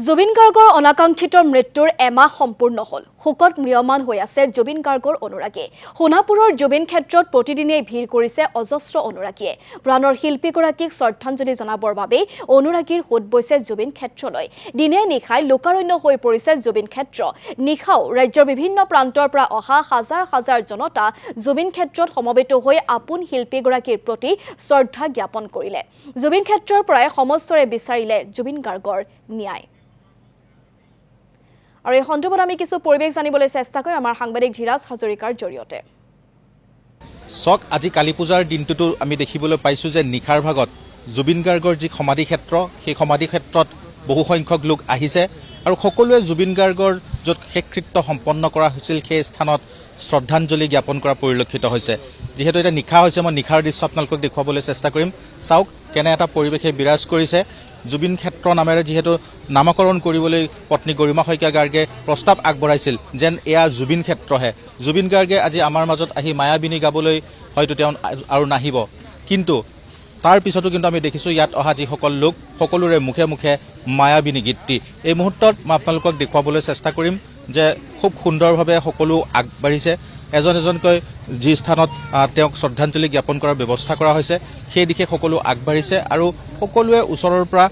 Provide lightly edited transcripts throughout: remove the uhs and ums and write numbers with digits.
জুবিন গাৰ্গৰ অনাকাংক্ষিত মৃত্যুৰ এমাহ সম্পূৰ্ণ হ'ল। শোকত ম্ৰিয়মান হৈ আছে জুবিন গাৰ্গৰ অনুৰাগী। সোণাপুৰৰ জুবিন ক্ষেত্ৰত প্ৰতিদিনেই ভিৰ কৰিছে অজস্ৰ অনুৰাগীয়ে। প্ৰাণৰ শিল্পীগৰাকীক শ্ৰদ্ধাঞ্জলি জনাবৰ বাবে অনুৰাগীৰ সোঁত বৈছে জুবিন ক্ষেত্ৰলৈ। দিনে নিশাই লোকাৰণ্য হৈ পৰিছে জুবিন ক্ষেত্ৰ। নিশাও ৰাজ্যৰ বিভিন্ন প্ৰান্তৰ পৰা অহা হাজাৰ হাজাৰ জনতা জুবিন ক্ষেত্ৰত সমবেত হৈ আপোন শিল্পীগৰাকীৰ প্ৰতি শ্ৰদ্ধা জ্ঞাপন কৰিলে। জুবিন ক্ষেত্ৰৰ পৰাই সমস্তৰে বিচাৰিলে জুবিন গাৰ্গৰ ন্যায়। আৰু এই সন্দৰ্ভত আমি কিছু পৰিৱেশ জানিবলৈ চেষ্টা কৰিম আমাৰ সাংবাদিক ধীৰাজ হাজৰিকাৰ জৰিয়তে। চক আজি কালী পূজাৰ দিনটোতো আমি দেখিবলৈ পাইছোঁ যে নিশাৰ ভাগত জুবিন গাৰ্গৰ যি সমাধি ক্ষেত্ৰ সেই সমাধি ক্ষেত্ৰত বহু সংখ্যক লোক আহিছে আৰু সকলোৱে জুবিন গাৰ্গৰ য'ত শেষকৃত্য সম্পন্ন কৰা হৈছিল সেই স্থানত শ্ৰদ্ধাঞ্জলি জ্ঞাপন কৰা পৰিলক্ষিত হৈছে। যিহেতু এতিয়া নিশা হৈছে, মই নিশাৰ দৃশ্য আপোনালোকক দেখুৱাবলৈ চেষ্টা কৰিম। চাওক কেনে এটা পৰিৱেশে বিৰাজ কৰিছে। জুবিন ক্ষেত্ৰ নামেৰে যিহেতু নামকৰণ কৰিবলৈ পত্নী গৰিমা শইকীয়া গাৰ্গে প্ৰস্তাৱ আগবঢ়াইছিল যেন এয়া জুবিন ক্ষেত্ৰহে। জুবিন গাৰ্গে আজি আমাৰ মাজত আহি মায়াবিনী গাবলৈ হয়তো তেওঁ আৰু নাহিব, কিন্তু তাৰ পিছতো কিন্তু আমি দেখিছোঁ ইয়াত অহা যিসকল লোক সকলোৰে মুখে মুখে মায়াবিনী গীতটি। এই মুহূৰ্তত মই আপোনালোকক দেখুৱাবলৈ চেষ্টা কৰিম যে খুব সুন্দৰভাৱে সকলো আগবাঢ়িছে। এজন এজনকৈ যি স্থানত তেওঁক শ্ৰদ্ধাঞ্জলি জ্ঞাপন কৰাৰ ব্যৱস্থা কৰা হৈছে সেই দিশে সকলো আগবাঢ়িছে আৰু সকলোৱে ওচৰৰ পৰা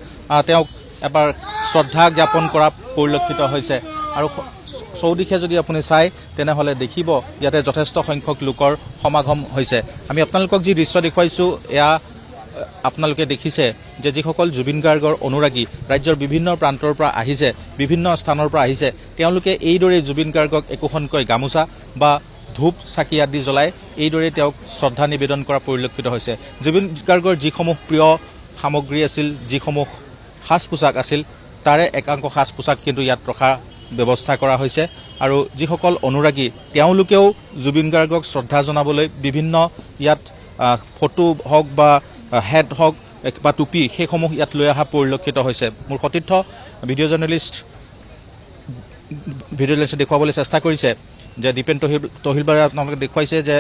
তেওঁক এবাৰ শ্ৰদ্ধা জ্ঞাপন কৰা পৰিলক্ষিত হৈছে। আৰু চৌদিশে যদি আপুনি চায় তেনেহ'লে দেখিব ইয়াতে যথেষ্ট সংখ্যক লোকৰ সমাগম হৈছে। আমি আপোনালোকক যি দৃশ্য দেখুৱাইছোঁ এয়া আপোনালোকে দেখিছে যে যিসকল জুবিন গাৰ্গৰ অনুৰাগী ৰাজ্যৰ বিভিন্ন প্ৰান্তৰ পৰা আহিছে, বিভিন্ন স্থানৰ পৰা আহিছে, তেওঁলোকে এইদৰে জুবিন গাৰ্গক একোখনকৈ গামোচা বা ধূপ চাকি আদি জ্বলাই এইদৰে তেওঁক শ্ৰদ্ধা নিবেদন কৰা পৰিলক্ষিত হৈছে। জুবিন গাৰ্গৰ যিসমূহ প্ৰিয় সামগ্ৰী আছিল, যিসমূহ সাজ পোছাক আছিল, তাৰে একাংশ সাজ পোছাক কিন্তু ইয়াত ৰখাৰ ব্যৱস্থা কৰা হৈছে। আৰু যিসকল অনুৰাগী তেওঁলোকেও জুবিন গাৰ্গক শ্ৰদ্ধা জনাবলৈ বিভিন্ন ইয়াত ফটো হওক বা হেড হওক বা টুপি সেইসমূহ ইয়াত লৈ অহা পৰিলক্ষিত হৈছে। মোৰ সতীৰ্থ ভিডিঅ' জাৰ্নেলিষ্টে দেখুৱাবলৈ চেষ্টা কৰিছে যে দীপেন তহিলবাৰে আপোনালোকে দেখুৱাইছে যে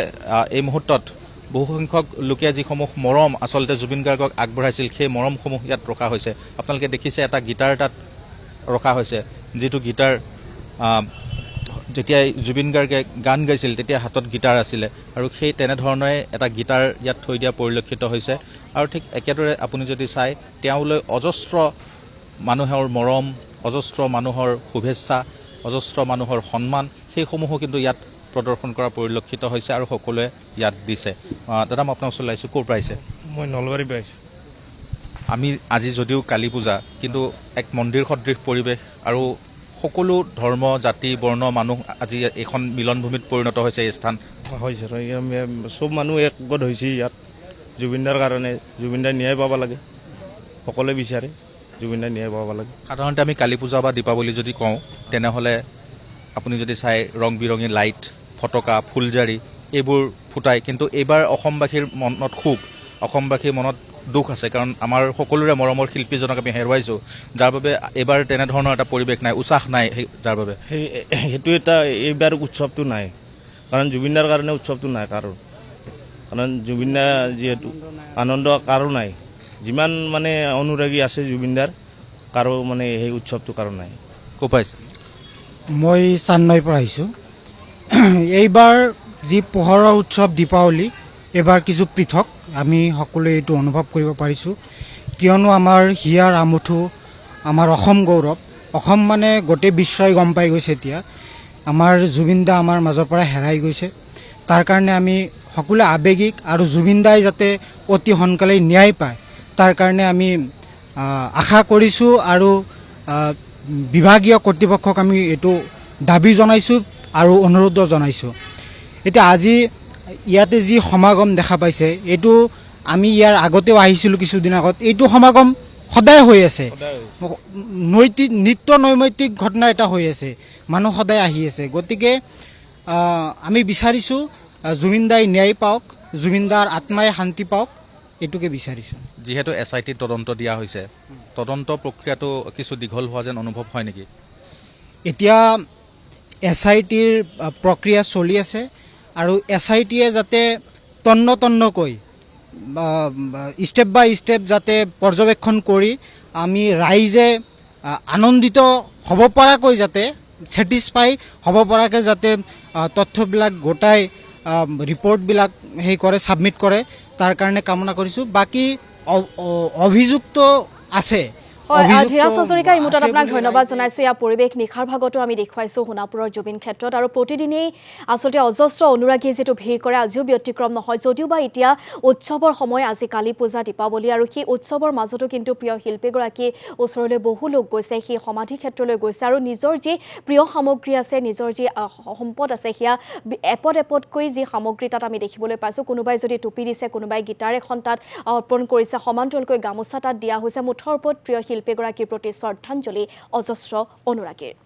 এই মুহূৰ্তত বহুসংখ্যক লোকে যিসমূহ মৰম আচলতে জুবিন গাৰ্গক আগবঢ়াইছিল সেই মৰমসমূহ ইয়াত ৰখা হৈছে। আপোনালোকে দেখিছে এটা গীটাৰ তাত ৰখা হৈছে, যিটো গীটাৰ যেতিয়াই জুবিন গাৰ্গে গান গাইছিল তেতিয়া হাতত গীটাৰ আছিলে আৰু সেই তেনেধৰণে এটা গীটাৰ ইয়াত থৈ দিয়া পৰিলক্ষিত হৈছে। আৰু ঠিক একেদৰে আপুনি যদি চায় তেওঁলৈ অজস্ৰ মানুহৰ মৰম, অজস্ৰ মানুহৰ শুভেচ্ছা, অজস্ৰ মানুহৰ সন্মান সেইসমূহো কিন্তু ইয়াত প্ৰদৰ্শন কৰা পৰিলক্ষিত হৈছে আৰু সকলোৱে ইয়াত দিছে। দাদা, মই আপোনাৰ ওচৰলৈ আহিছোঁ, ক'ৰ পৰা আহিছে? মই নলবাৰীৰ পৰা আহিছোঁ। আমি আজি যদিও কালী পূজা, কিন্তু এক মন্দিৰ সদৃশ পৰিৱেশ আৰু সকলো ধৰ্ম জাতি বৰ্ণ মানুহ আজি এইখন মিলনভূমিত পৰিণত হৈছে এই স্থান। হয় ছাৰ, চব মানুহ একগোট হৈছে ইয়াত জুবিনদাৰ কাৰণে। জুবিনদাৰ ন্যায় পাব লাগে, সকলোৱে বিচাৰে জুবিনদাৰ ন্যায় পাব লাগে। সাধাৰণতে আমি কালী পূজা বা দীপাৱলী যদি কওঁ তেনেহ'লে আপুনি যদি চাই ৰং বিৰঙী লাইট, ফটকা, ফুলজাৰি এইবোৰ ফুটাই, কিন্তু এইবাৰ অসমবাসীৰ মনত সুখ, অসমবাসীৰ মনত দুখ আছে, কাৰণ আমাৰ সকলোৰে মৰমৰ শিল্পীজনক আমি হেৰুৱাইছোঁ, যাৰ বাবে এইবাৰ তেনেধৰণৰ এটা পৰিৱেশ নাই, উৎসাহ নাই, যাৰ বাবে সেইটো এটা এইবাৰ উৎসৱটো নাই, কাৰণ জুবিনদাৰ কাৰণে উৎসৱটো নাই কাৰণ জুবিনদা যিহেতু আনন্দ কাৰো নাই। যিমান মানে অনুৰাগী আছে জুবিনদাৰ, কাৰো মানে সেই উৎসৱটো কাৰো নাই। ক'ৰ পাইছে? মই চান্নাইৰ পৰা আহিছোঁ। এইবাৰ যি পোহৰৰ উৎসৱ দীপাৱলী, এইবাৰ কিছু পৃথক আমি সকলোৱে এইটো অনুভৱ কৰিব পাৰিছোঁ, কিয়নো আমাৰ হিয়াৰ আমুঠু, আমাৰ অসম গৌৰৱ, অসম মানে গোটেই বিশ্বই গম পাই গৈছে এতিয়া আমাৰ জুবিনদা আমাৰ মাজৰ পৰা হেৰাই গৈছে। তাৰ কাৰণে আমি সকলোৱে আৱেগিক আৰু জুবিনদাই যাতে অতি সোনকালে ন্যায় পায় তাৰ কাৰণে আমি আশা কৰিছোঁ আৰু বিভাগীয় কৰ্তৃপক্ষক আমি এইটো দাবী জনাইছোঁ আৰু অনুৰোধ জনাইছোঁ। এতিয়া আজি ইয়াতে যি সমাগম দেখা পাইছে, এইটো আমি ইয়াৰ আগতেও আহিছিলোঁ কিছুদিন আগত, এইটো সমাগম সদায় হৈ আছে। নিত্য নৈমিত্তিক ঘটনা এটা হৈ আছে, মানুহ সদায় আহি আছে। গতিকে আমি বিচাৰিছোঁ জুবিনদাই ন্যায় পাওক, জুবিনদাৰ আত্মাই শান্তি পাওক, এইটোকে বিচাৰিছোঁ। যিহেতু SIT তদন্ত দিয়া হৈছে, তদন্ত প্ৰক্ৰিয়াটো কিছু দীঘল হোৱা যেন অনুভৱ হয় নেকি? এতিয়া SITৰ প্ৰক্ৰিয়া চলি আছে আৰু SITয়ে যাতে তন্নকৈ ষ্টেপ বাই ষ্টেপ যাতে পৰ্যবেক্ষণ কৰি আমি ৰাইজে আনন্দিত হ'ব পৰাকৈ যাতে ছেটিছফাই হ'ব পৰাকৈ যাতে তথ্যবিলাক গোটাই ৰিপৰ্টবিলাক কৰে ছাবমিট কৰে তাৰ কাৰণে কামনা কৰিছোঁ বাকী অভিযুক্ত আছে ধীৰাজ হাজৰিকা এই মুহূৰ্তত আপোনাক ধন্যবাদ জনাইছোঁ ইয়াৰ পৰিৱেশ নিশাৰ ভাগতো আমি দেখুৱাইছোঁ সোণাপুৰৰ জুবিন ক্ষেত্ৰত আৰু প্ৰতিদিনেই আচলতে অজস্ৰ অনুৰাগীয়ে যিটো ভিৰ কৰে আজিও ব্যতিক্ৰম নহয় যদিও বা এতিয়া উৎসৱৰ সময় আজি কালী পূজা দীপাৱলী আৰু সেই উৎসৱৰ মাজতো কিন্তু প্ৰিয় শিল্পীগৰাকীৰ ওচৰলৈ বহু লোক গৈছে সেই সমাধি ক্ষেত্ৰলৈ গৈছে আৰু নিজৰ যি প্ৰিয় সামগ্ৰী আছে নিজৰ যি সম্পদ আছে সেয়া এপদকৈ যি সামগ্ৰী তাত আমি দেখিবলৈ পাইছোঁ কোনোবাই যদি টুপি দিছে কোনোবাই গীটাৰ এখন তাত অৰ্পণ কৰিছে সমান্তৰালকৈ গামোচা তাত দিয়া হৈছে মুঠৰ ওপৰত প্ৰিয় শিল্পীগৰাকীৰ প্ৰতি শ্ৰদ্ধাঞ্জলি অজস্ৰ অনুৰাগীৰ